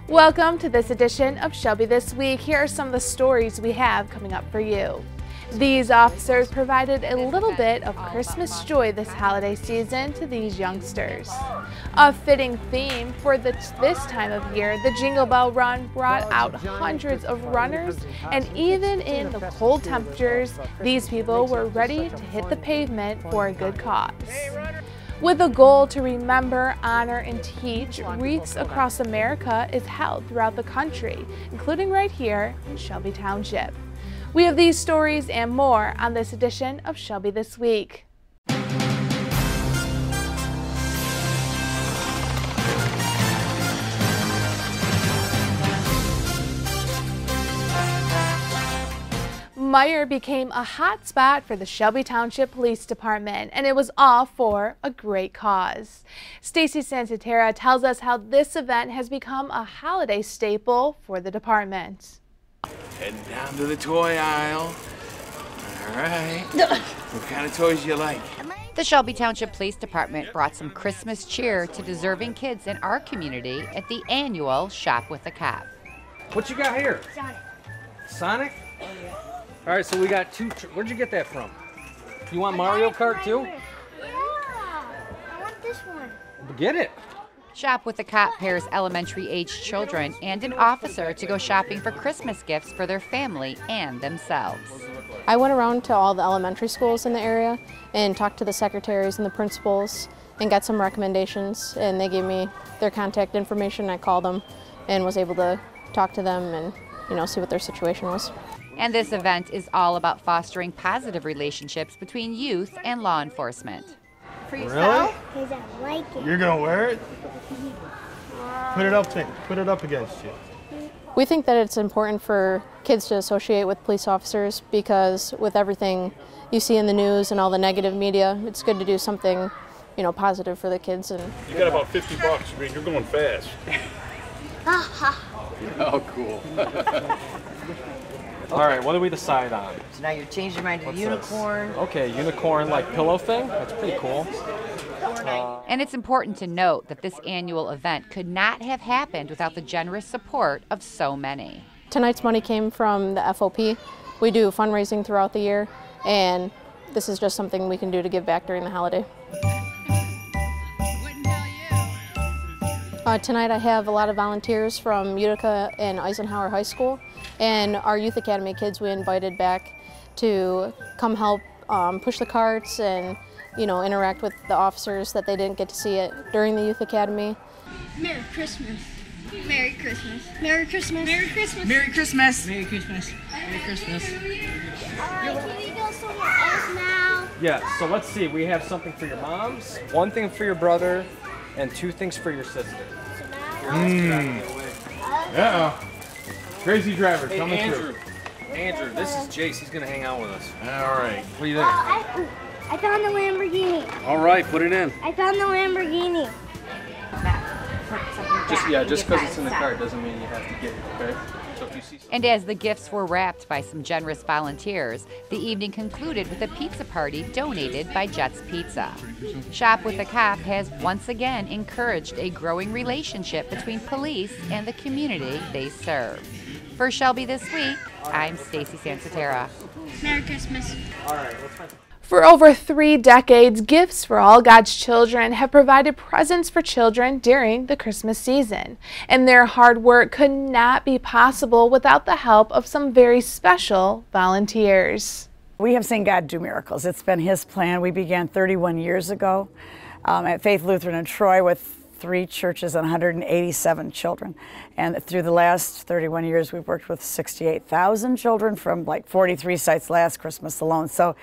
Welcome to this edition of Shelby This Week. Here are some of the stories we have coming up for you. These officers provided a little bit of Christmas joy this holiday season to these youngsters. A fitting theme for this time of year, the Jingle Bell Run brought out hundreds of runners, and even in the cold temperatures, these people were ready to hit the pavement for a good cause. With a goal to remember, honor, and teach, wreaths across America is held throughout the country, including right here in Shelby Township. We have these stories and more on this edition of Shelby This Week. Meyer became a hot spot for the Shelby Township Police Department, and it was all for a great cause. Stacy Santatera tells us how this event has become a holiday staple for the department. Heading down to the toy aisle. All right. What kind of toys do you like? The Shelby Township Police Department brought some Christmas cheer to deserving kids in our community at the annual Shop with a Cop. What you got here? Sonic. Sonic? All right, so we got two. Where'd you get that from? You want Mario Kart too? Yeah. I want this one. Get it. Shop with a Cop pairs elementary-aged children and an officer to go shopping for Christmas gifts for their family and themselves. I went around to all the elementary schools in the area and talked to the secretaries and the principals and got some recommendations, and they gave me their contact information. I called them and was able to talk to them and, see what their situation was. And this event is all about fostering positive relationships between youth and law enforcement. For yourself? Because I like it. You're gonna wear it? Put it up against you. We think that it's important for kids to associate with police officers because with everything you see in the news and all the negative media, it's good to do something, positive for the kids. And You got about $50. I mean, you're going fast. Oh, cool. All right, what do we decide on? So now you've changed your mind to unicorn. Okay, unicorn like pillow thing. That's pretty cool. And it's important to note that this annual event could not have happened without the generous support of so many. Tonight's money came from the FOP. We do fundraising throughout the year, and this is just something we can do to give back during the holiday. Tonight I have a lot of volunteers from Utica and Eisenhower High School, and our Youth Academy kids we invited back to come help push the carts and interact with the officers that they didn't get to see it during the Youth Academy. Merry Christmas. Merry Christmas. Merry Christmas. Merry Christmas. Merry Christmas. Merry Christmas. Merry Christmas. Can we go somewhere else now? Yeah, so let's see. We have something for your moms, one thing for your brother, and two things for your sister. Uh-oh. Crazy driver coming through. Andrew, this is Jace. He's gonna hang out with us. All right. What do you think? I found the Lamborghini. All right, put it in. I found the Lamborghini. Just because it's in the car doesn't mean you have to get it, okay? So if you see And as the gifts were wrapped by some generous volunteers, the evening concluded with a pizza party donated by Jet's Pizza. Shop with a Cop has once again encouraged a growing relationship between police and the community they serve. For Shelby This Week, I'm Stacy Santatera. Merry Christmas. All right, let's find. For over 3 decades, Gifts for All God's Children have provided presents for children during the Christmas season. And their hard work could not be possible without the help of some very special volunteers. We have seen God do miracles. It's been His plan. We began 31 years ago at Faith Lutheran in Troy with 3 churches and 187 children. And through the last 31 years, we've worked with 68,000 children from like 43 sites last Christmas alone. So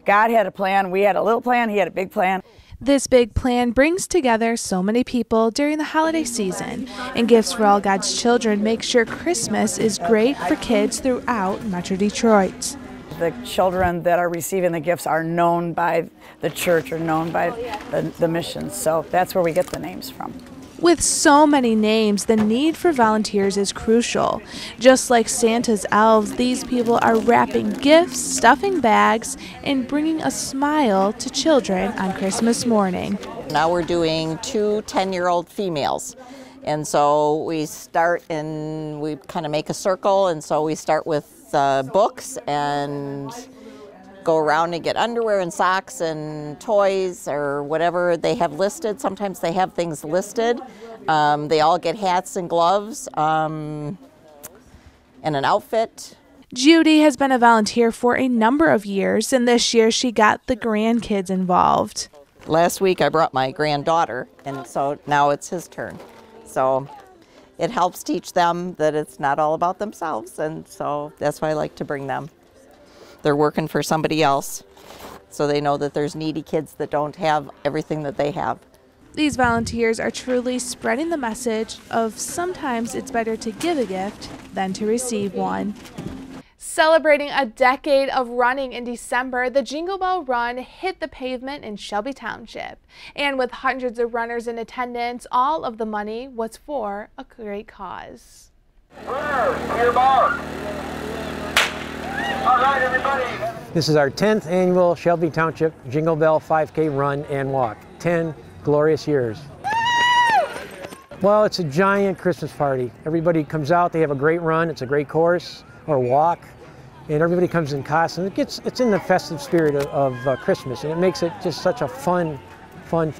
God had a plan, we had a little plan, He had a big plan. This big plan brings together so many people during the holiday season, and Gifts for All God's Children make sure Christmas is great for kids throughout Metro Detroit. The children that are receiving the gifts are known by the church or known by the missions, so that's where we get the names from. With so many names, the need for volunteers is crucial. Just like Santa's elves, these people are wrapping gifts, stuffing bags, and bringing a smile to children on Christmas morning. Now we're doing 2 10-year-old females, And so we start and we kind of make a circle, and so we start with books and go around and get underwear and socks and toys or whatever they have listed. Sometimes they have things listed. They all get hats and gloves and an outfit. Judy has been a volunteer for a number of years, and this year she got the grandkids involved. Last week I brought my granddaughter, and so now it's his turn. So it helps teach them that it's not all about themselves, and so that's why I like to bring them. They're working for somebody else, so they know that there's needy kids that don't have everything that they have. These volunteers are truly spreading the message of sometimes it's better to give a gift than to receive one. Celebrating a decade of running in December, the Jingle Bell Run hit the pavement in Shelby Township. And with hundreds of runners in attendance, all of the money was for a great cause. Runners, on your mark. All right, everybody. This is our 10th annual Shelby Township Jingle Bell 5K Run and Walk. 10 glorious years. Well, it's a giant Christmas party. Everybody comes out, they have a great run, it's a great course or walk, and everybody comes in costume. It's in the festive spirit of Christmas, and it makes it just such a fun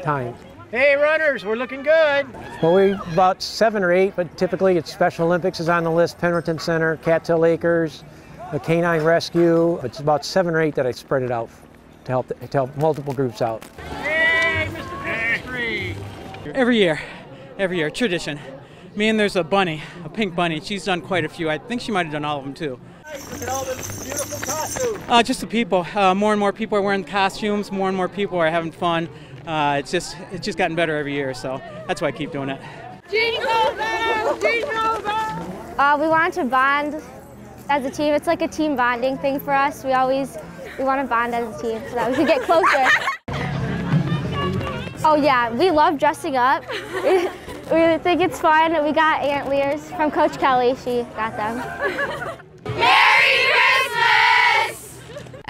time. Hey runners, we're looking good. Well, we about 7 or 8, but typically it's Special Olympics is on the list, Penrith Center, Cattail Acres, the Canine Rescue. It's about 7 or 8 that I spread it out to help multiple groups out. Hey, Mr. Pastry. Every year, tradition. Me and there's a bunny, a pink bunny. She's done quite a few. I think she might have done all of them too. Look at all the beautiful costumes. Just the people. More and more people are wearing costumes. More and more people are having fun. It's just gotten better every year, so that's why I keep doing it. Jingle bells, jingle bells. We wanted to bond as a team. It's like a team bonding thing for us. We want to bond as a team so that we can get closer. Oh yeah, we love dressing up. We think it's fun. We got antlers from Coach Kelly. She got them. Merry Christmas!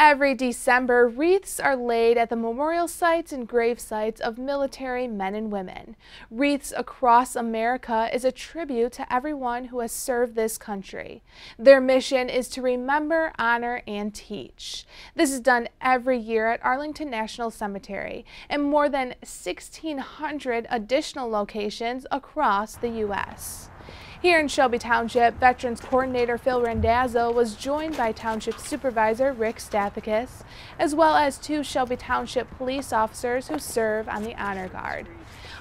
Every December, wreaths are laid at the memorial sites and grave sites of military men and women. Wreaths across America is a tribute to everyone who has served this country. Their mission is to remember, honor, and teach. This is done every year at Arlington National Cemetery and more than 1,600 additional locations across the U.S. Here in Shelby Township, Veterans Coordinator Phil Randazzo was joined by Township Supervisor Rick Stathakis, as well as 2 Shelby Township police officers who serve on the Honor Guard.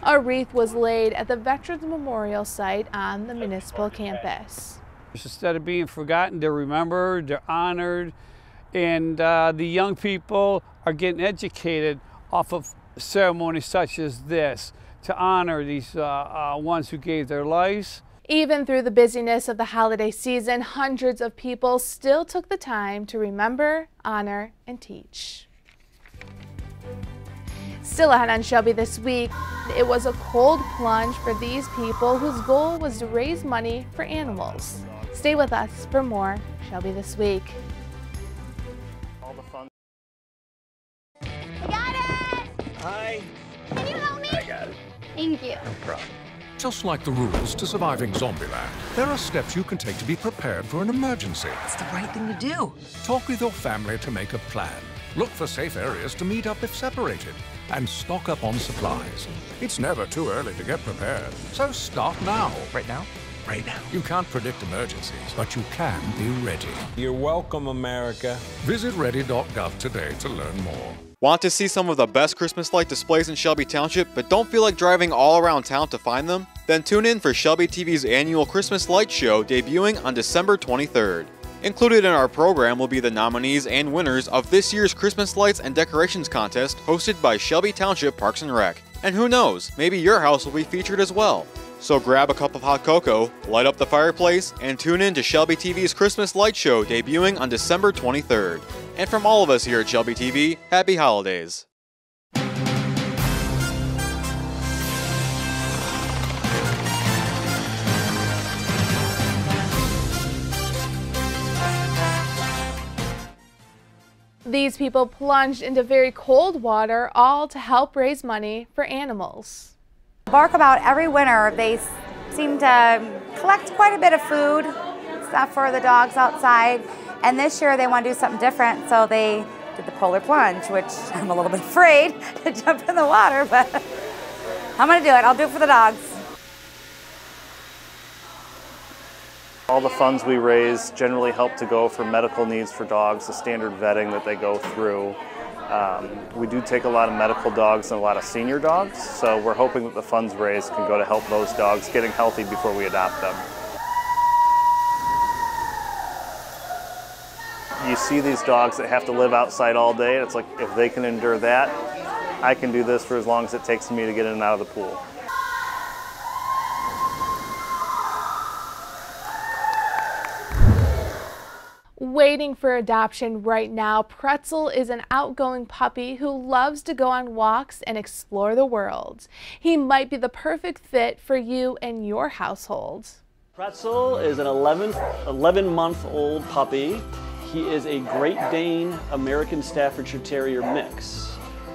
A wreath was laid at the Veterans Memorial Site on the municipal campus. Instead of being forgotten, they're remembered, they're honored, and the young people are getting educated off of ceremonies such as this to honor these ones who gave their lives. Even through the busyness of the holiday season, hundreds of people still took the time to remember, honor, and teach. Still ahead on Shelby this week, it was a cold plunge for these people whose goal was to raise money for animals. Stay with us for more Shelby This Week. All the fun. I got it! Hi. Can you help me? I got it. Thank you. No problem. Just like the rules to surviving Zombieland, there are steps you can take to be prepared for an emergency. It's the right thing to do. Talk with your family to make a plan. Look for safe areas to meet up if separated. And stock up on supplies. It's never too early to get prepared, so start now. Right now? Right now. You can't predict emergencies, but you can be ready. You're welcome, America. Visit ready.gov today to learn more. Want to see some of the best Christmas light displays in Shelby Township, but don't feel like driving all around town to find them? Then tune in for ShelbyTV's annual Christmas Light Show debuting on December 23rd. Included in our program will be the nominees and winners of this year's Christmas Lights and Decorations Contest hosted by Shelby Township Parks and Rec. And who knows, maybe your house will be featured as well. So grab a cup of hot cocoa, light up the fireplace, and tune in to ShelbyTV's Christmas Light Show debuting on December 23rd. And from all of us here at Shelby TV, happy holidays. These people plunged into very cold water, all to help raise money for animals. Bark about every winter, they seem to collect quite a bit of food, stuff for the dogs outside. And this year they want to do something different, so they did the polar plunge, which I'm a little bit afraid to jump in the water, but I'm going to do it. I'll do it for the dogs. All the funds we raise generally help to go for medical needs for dogs, the standard vetting that they go through. We do take a lot of medical dogs and a lot of senior dogs, so we're hoping that the funds raised can go to help those dogs getting healthy before we adopt them. You see these dogs that have to live outside all day, and it's like, if they can endure that, I can do this for as long as it takes me to get in and out of the pool. Waiting for adoption right now, Pretzel is an outgoing puppy who loves to go on walks and explore the world. He might be the perfect fit for you and your household. Pretzel is an 11-month-old puppy. He is a Great Dane American Staffordshire Terrier mix.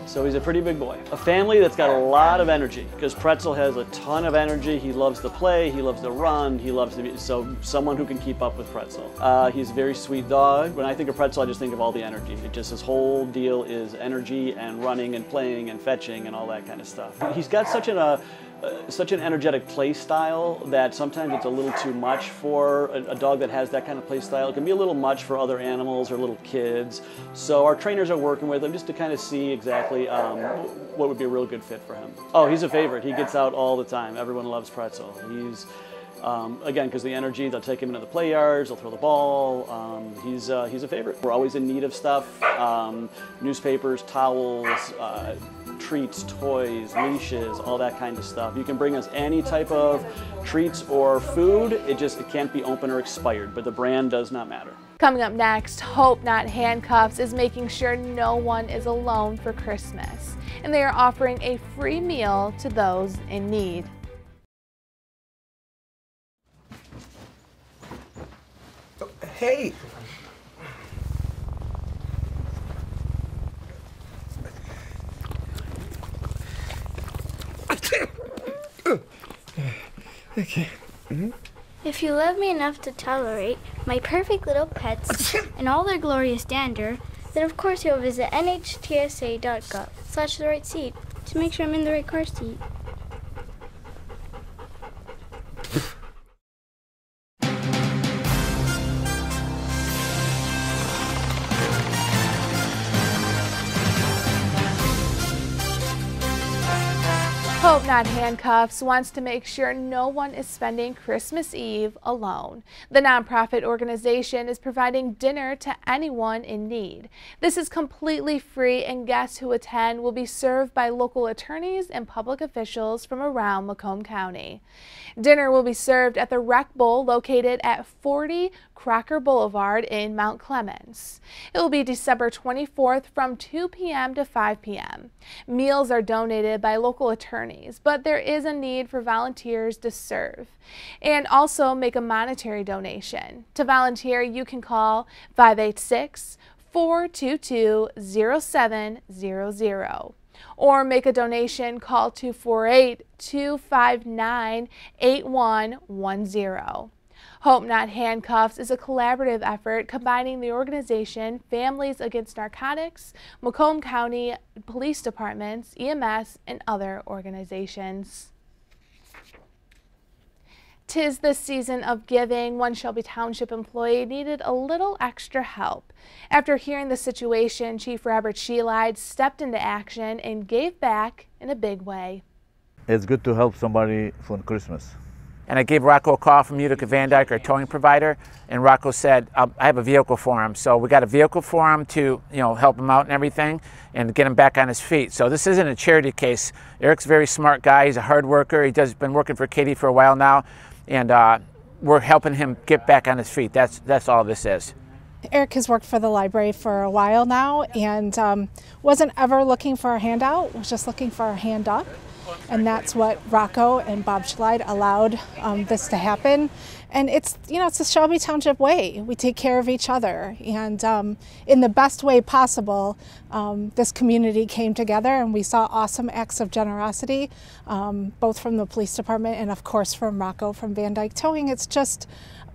So he's a pretty big boy. A family that's got a lot of energy, because Pretzel has a ton of energy. He loves to play, he loves to run, he loves to be, so someone who can keep up with Pretzel. He's a very sweet dog. When I think of Pretzel, I just think of all the energy. His whole deal is energy and running and playing and fetching and all that kind of stuff. He's got such an energetic play style that sometimes it's a little too much for a dog that has that kind of play style. It can be a little much for other animals or little kids. So our trainers are working with him just to kind of see exactly what would be a real good fit for him. Oh, he's a favorite. He gets out all the time. Everyone loves Pretzel. He's, again, because the energy, they'll take him into the play yards, they'll throw the ball. He's a favorite. We're always in need of stuff, newspapers, towels, treats, toys, leashes, all that kind of stuff. You can bring us any type of treats or food. It can't be open or expired, but the brand does not matter. Coming up next, Hope Not Handcuffs is making sure no one is alone for Christmas, and they are offering a free meal to those in need. Hey! Okay. If you love me enough to tolerate my perfect little pets and all their glorious dander, then of course you'll visit nhtsa.gov/the right seat to make sure I'm in the right car seat. Hope Not Handcuffs wants to make sure no one is spending Christmas Eve alone. The nonprofit organization is providing dinner to anyone in need. This is completely free, and guests who attend will be served by local attorneys and public officials from around Macomb County. Dinner will be served at the Rec Bowl located at 40 Crocker Boulevard in Mount Clemens. It will be December 24th from 2 p.m. to 5 p.m. Meals are donated by local attorneys, but there is a need for volunteers to serve and also make a monetary donation. To volunteer, you can call 586-422-0700 or make a donation, call 248-259-8110. Hope Not Handcuffs is a collaborative effort combining the organization Families Against Narcotics, Macomb County Police Departments, EMS, and other organizations. 'Tis the season of giving. One Shelby Township employee needed a little extra help. After hearing the situation, Chief Robert Sheelide stepped into action and gave back in a big way. It's good to help somebody for Christmas. And I gave Rocco a call from Utica Van Dyke, our towing provider, and Rocco said, I have a vehicle for him. So we got a vehicle for him to, help him out and everything and get him back on his feet. So this isn't a charity case. Eric's a very smart guy. He's a hard worker. He's been working for Katie for a while now, and we're helping him get back on his feet. That's all this is. Eric has worked for the library for a while now and wasn't ever looking for a handout, was just looking for a hand up. And that's what Rocco and Bob Schlide allowed this to happen. And it's, you know, it's the Shelby Township way. We take care of each other. And in the best way possible, this community came together and we saw awesome acts of generosity, both from the police department and of course from Rocco from Van Dyke Towing. It's just,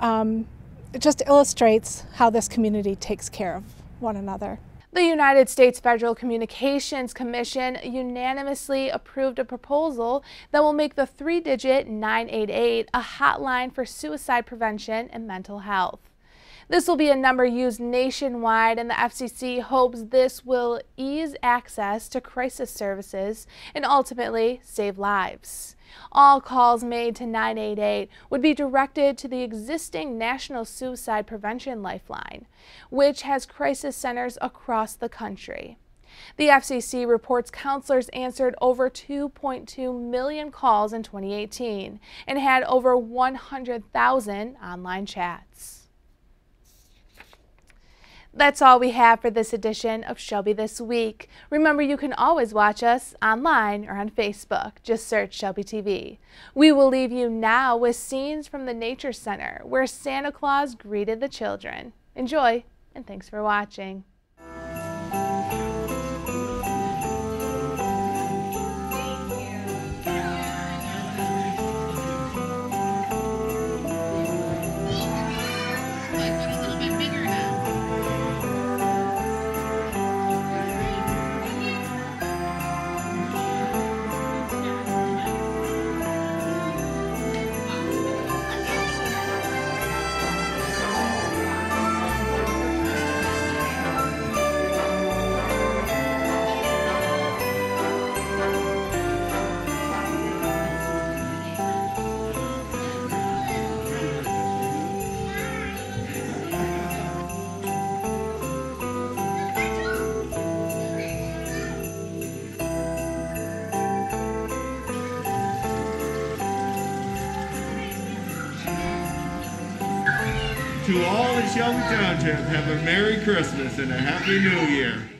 it just illustrates how this community takes care of one another. The United States Federal Communications Commission unanimously approved a proposal that will make the 3-digit 988 a hotline for suicide prevention and mental health. This will be a number used nationwide, and the FCC hopes this will ease access to crisis services and ultimately save lives. All calls made to 988 would be directed to the existing National Suicide Prevention Lifeline, which has crisis centers across the country. The FCC reports counselors answered over 2.2 million calls in 2018 and had over 100,000 online chats. That's all we have for this edition of Shelby This Week. Remember, you can always watch us online or on Facebook. Just search ShelbyTV. We will leave you now with scenes from the Nature Center, where Santa Claus greeted the children. Enjoy, and thanks for watching. To all in Shelby Township, have a Merry Christmas and a Happy New Year.